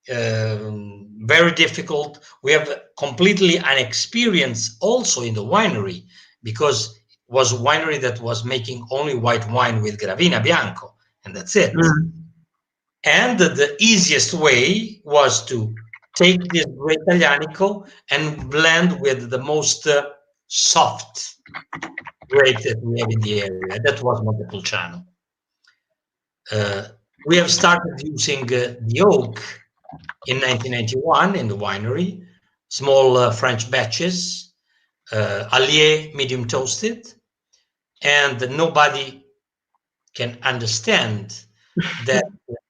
very difficult. We have completely inexperience also in the winery because was a winery that was making only white wine with Gravina Bianco, and that's it. And the easiest way was to take this great Aglianico and blend with the most soft grape that we have in the area. That was Montepulciano. We have started using the oak in 1991 in the winery, small French batches, Allier medium toasted, and nobody can understand that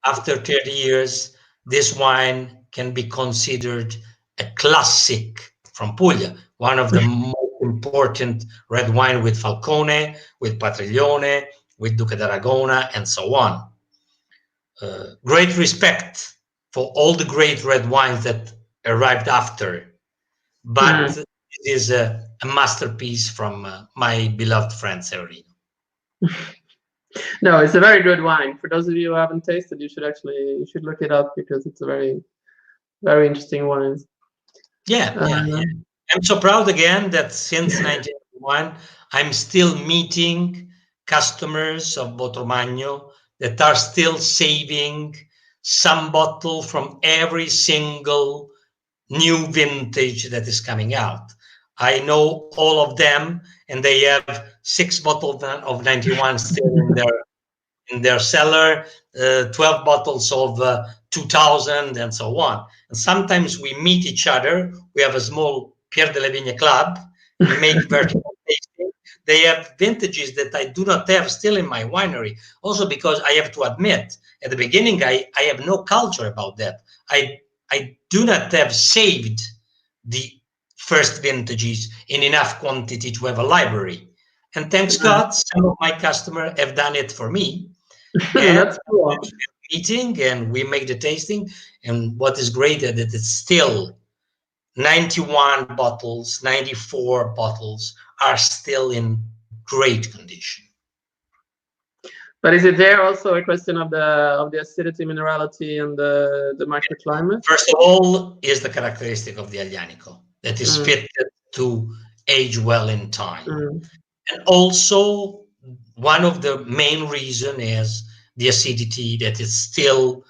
after 30 years, this wine can be considered a classic from Puglia, one of the most important red wine with Falcone, with Patriglione, with Duca d'Aragona, and so on. Great respect for all the great red wines that arrived after, but it is a masterpiece from my beloved friend Severino. No, it's a very good wine. For those of you who haven't tasted, you should look it up, because it's a very, very interesting wine. Yeah. I'm so proud again that since 1991, I'm still meeting customers of Botromagno that are still saving some bottle from every single new vintage that is coming out. I know all of them, and they have 6 bottles of 91 still in their cellar, 12 bottles of 2000, and so on. And sometimes we meet each other. We have a small Pierre de la Vigne club. We make vertical tasting. They have vintages that I do not have still in my winery. Also because I have to admit, at the beginning, I have no culture about that. I do not have saved the first vintages in enough quantity to have a library. And thanks God, some of my customers have done it for me. And that's cool. Meeting, and we make the tasting. And what is great is that it's still 91 bottles, 94 bottles are still in great condition. But is it there also a question of the acidity, minerality, and the microclimate? First of all, is the characteristic of the Aglianico that is fitted to age well in time. And also, one of the main reasons is the acidity that is still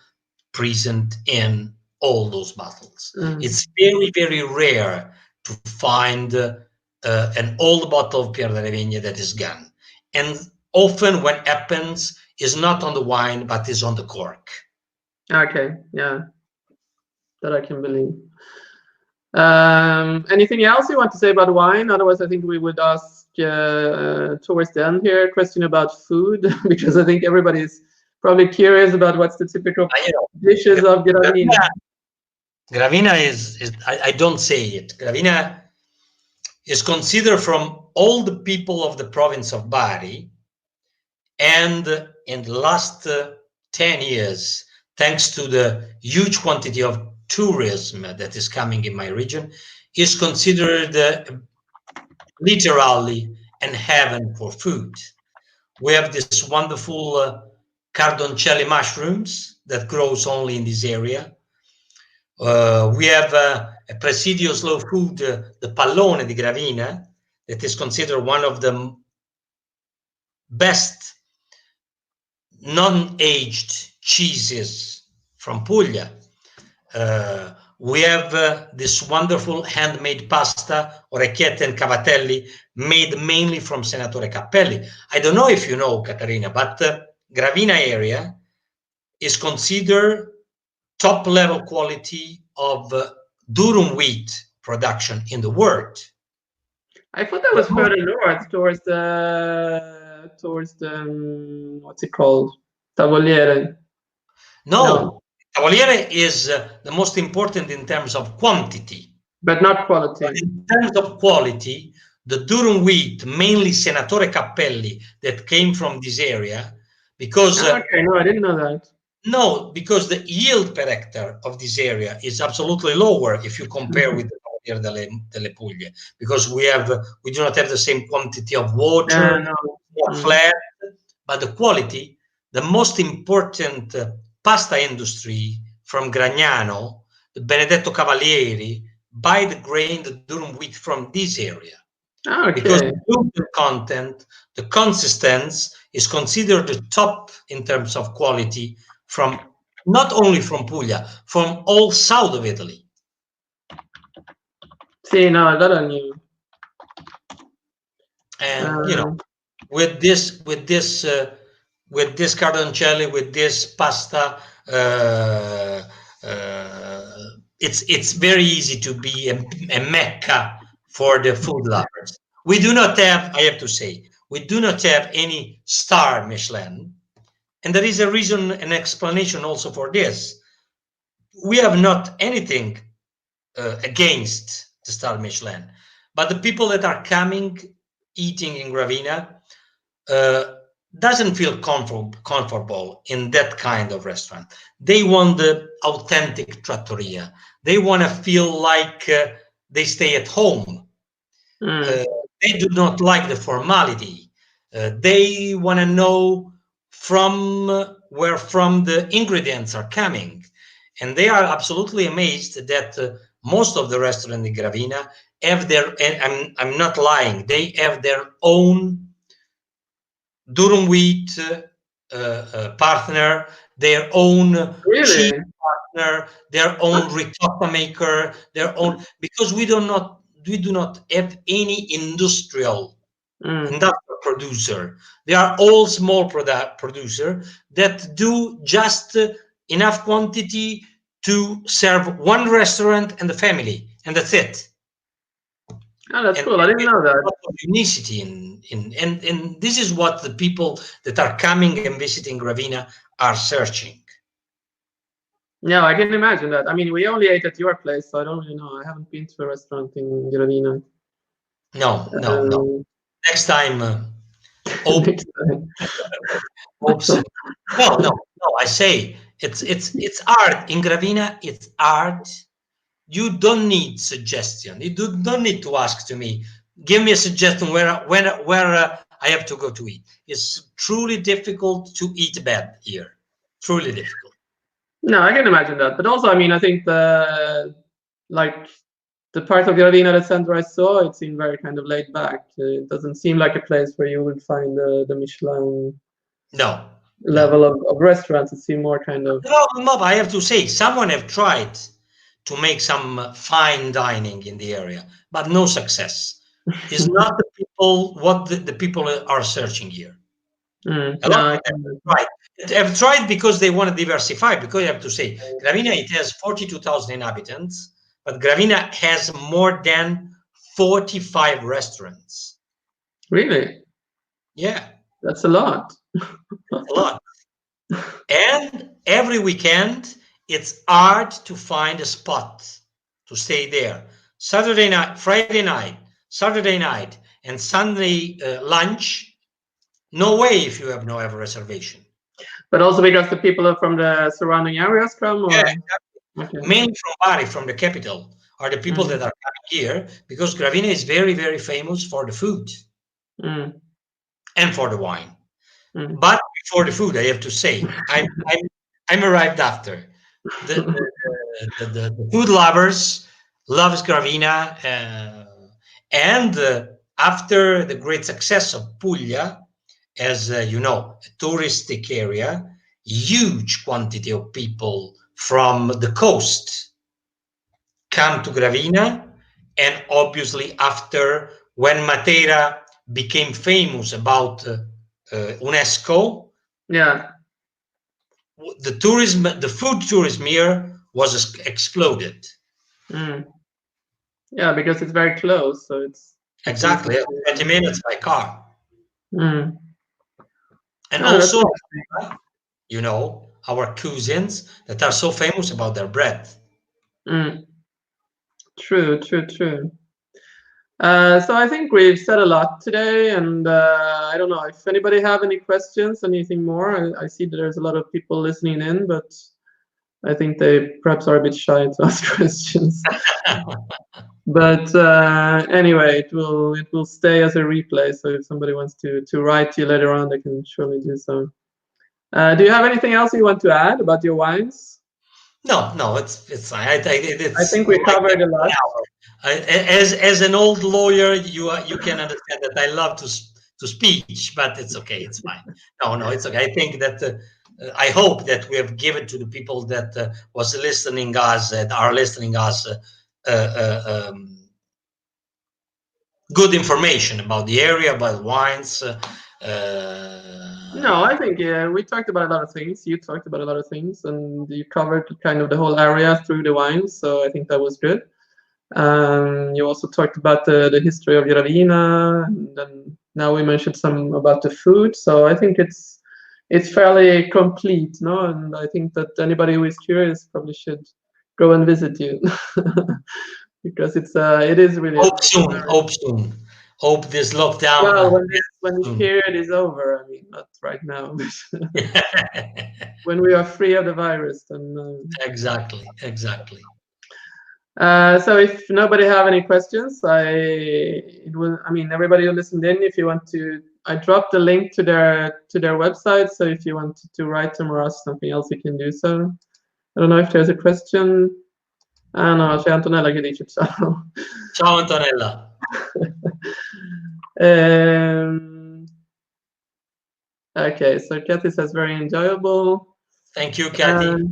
present in all those bottles. It's very, very rare to find an old bottle of Pierre de la Vigne that is gone. And often what happens is not on the wine, but is on the cork. Okay, yeah, that I can believe. Anything else you want to say about wine? Otherwise, I think we would ask towards the end here a question about food, because I think everybody's probably curious about what's the typical dishes of Gravina. Gravina is I don't say it. Gravina is considered from all the people of the province of Bari, and in the last 10 years, thanks to the huge quantity of tourism that is coming in my region, is considered literally an heaven for food. We have this wonderful cardoncelli mushrooms that grows only in this area. We have a Presidio slow food, the Pallone di Gravina, that is considered one of the best non-aged cheeses from Puglia. We have this wonderful handmade pasta, orecchiette and cavatelli, made mainly from Senatore Cappelli. I don't know if you know, Caterina, but Gravina area is considered top level quality of durum wheat production in the world. I thought that was further north, towards the what's it called? Tavoliere. No. Tavoliere is the most important in terms of quantity. But not quality. But in terms of quality, the durum wheat, mainly Senatore Cappelli, that came from this area, because... okay, no, I didn't know that. No, because the yield per hectare of this area is absolutely lower if you compare with the Tavoliere delle Puglie, because we do not have the same quantity of water, more flat, but the quality, the most important pasta industry from Gragnano, the Benedetto Cavalieri, buy the grain, the durum wheat from this area. because Okay. the gluten content, the consistency is considered the top in terms of quality from not only from Puglia, from all south of Italy. See, no, that I knew. And you know, with this cardoncelli, with this pasta, it's very easy to be a mecca for the food lovers. We do not have, I have to say, we do not have any star Michelin, and there is a reason, an explanation also for this. We have not anything against the star Michelin, but the people that are coming eating in Gravina doesn't feel comfortable in that kind of restaurant. They want the authentic trattoria. They want to feel like they stay at home. They do not like the formality. They want to know from where from the ingredients are coming. And they are absolutely amazed that most of the restaurants in Gravina have their, and I'm not lying, they have their own durum wheat partner, their own cheese partner, their own ricotta maker, their own, because we do not have any industrial producer. They are all small producer that do just enough quantity to serve one restaurant and the family, and that's it. Oh, that's cool. I didn't know that. Unicity and this is what the people that are coming and visiting Gravina are searching. Yeah, I can imagine that. I mean, we only ate at your place, so I don't really know. I haven't been to a restaurant in Gravina. No. Next time, Next time. No. I say it's art in Gravina. It's art. You don't need suggestion. You don't need to ask to me. Give me a suggestion where I have to go to eat. It's truly difficult to eat bad here. Truly difficult. No, I can imagine that. But also, I mean, I think the part of Gravina that center I saw, it seemed very kind of laid back. It doesn't seem like a place where you would find the Michelin level of restaurants. It seemed more kind of. No, I have to say, someone have tried to make some fine dining in the area, but no success. It's not the people what the people are searching here. A lot of them have tried because they want to diversify. Because you have to say, Gravina, it has 42,000 inhabitants, but Gravina has more than 45 restaurants. Really? Yeah. That's a lot. That's a lot. And every weekend, it's hard to find a spot to stay there. Saturday night, Friday night, Saturday night, and Sunday lunch. No way if you have no ever reservation. But also because the people are from the surrounding areas come? Or? Yeah, exactly. Okay. Mainly from Bari, from the capital, are the people that are coming here, because Gravina is very, very famous for the food and for the wine. But before the food, I have to say, I'm arrived after. The food lovers loves Gravina, and after the great success of Puglia, as you know, a touristic area, huge quantity of people from the coast come to Gravina, and obviously after, when Matera became famous about UNESCO, the tourism, the food tourism here was exploded. Yeah, because it's very close, so it's exactly 20 minutes by car. And also, you know, our cuisines that are so famous about their bread. True. So I think we've said a lot today, and I don't know if anybody have any questions, anything more. I see that there's a lot of people listening in, but I think they perhaps are a bit shy to ask questions. But anyway, it will stay as a replay. So if somebody wants to write to you later on, they can surely do so. Do you have anything else you want to add about your wines? No, it's fine. I think we covered a lot. As an old lawyer, you can understand that I love to speech, but it's okay. It's fine. No, it's okay. I think that I hope that we have given to the people that was listening us, that are listening us, good information about the area, about wines. No, I think we talked about a lot of things. You talked about a lot of things, and you covered kind of the whole area through the wines. So I think that was good. You also talked about the history of Gravina, and then now we mentioned some about the food. So I think it's fairly complete, no? And I think that anybody who is curious probably should go and visit you because it is really Hope soon. Hope soon. Hope this lockdown. well when this period is over. I mean, not right now, but when we are free of the virus, then Exactly. so if nobody have any questions, I mean, everybody who listened in, if you want to, I dropped the link to their website. So if you want to write them or ask something else, you can do so. I don't know if there's a question. Ah no, c'è Antonella che dice ciao. Ciao Antonella. Okay, so Kathy says very enjoyable. Thank you, Kathy.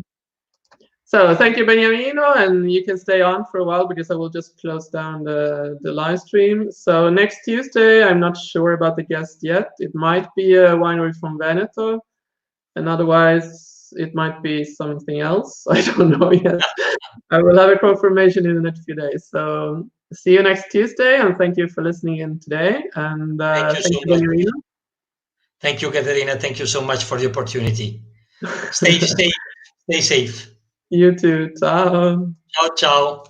So thank you, Beniamino, and you can stay on for a while because I will just close down the live stream. So next Tuesday, I'm not sure about the guest yet. It might be a winery from Veneto, and otherwise it might be something else. I don't know yet. I will have a confirmation in the next few days. So see you next Tuesday, and thank you for listening in today. And thank you, Beniamino. Thank you, Caterina. Thank you so much for the opportunity. Stay safe. You too. Ciao. Ciao.